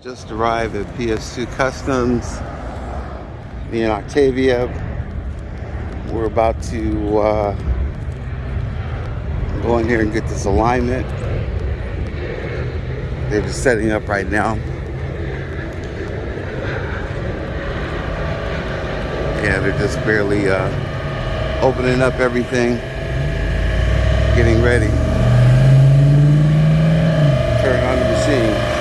Just arrived at PS2 Customs. Me and Octavia. We're about to go in here and get this alignment. They're just setting up right now. Yeah, they're just barely opening up everything, getting ready. Turn on the machine.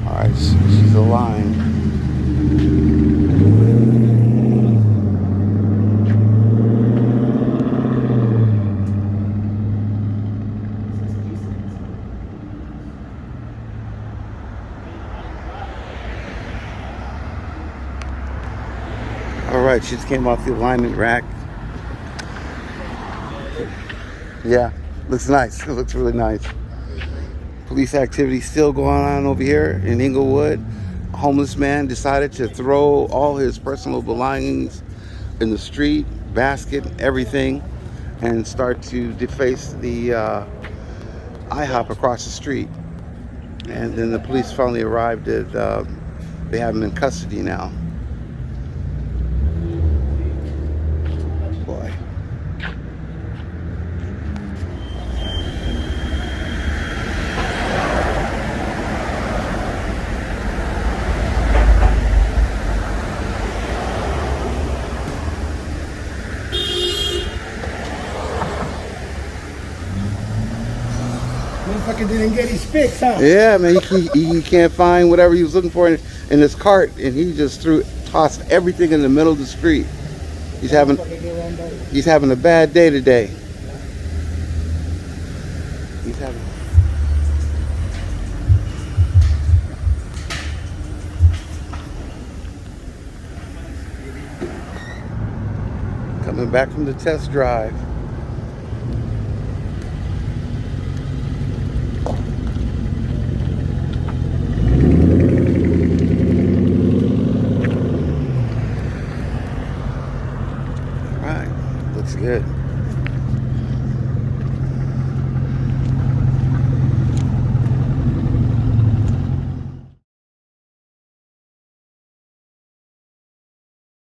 Alright, she's aligned. Alright, she just came off the alignment rack. Yeah, looks nice. It looks really nice. Police activity still going on over here in Inglewood. A homeless man decided to throw all his personal belongings in the street, basket, everything, and start to deface the IHOP across the street. And then the police finally arrived at, they have him in custody now. Boy. Motherfucker didn't get his fix, huh? Yeah, man, he can't find whatever he was looking for in his cart, and he just tossed everything in the middle of the street. He's having a bad day today. He's having. Coming back from the test drive.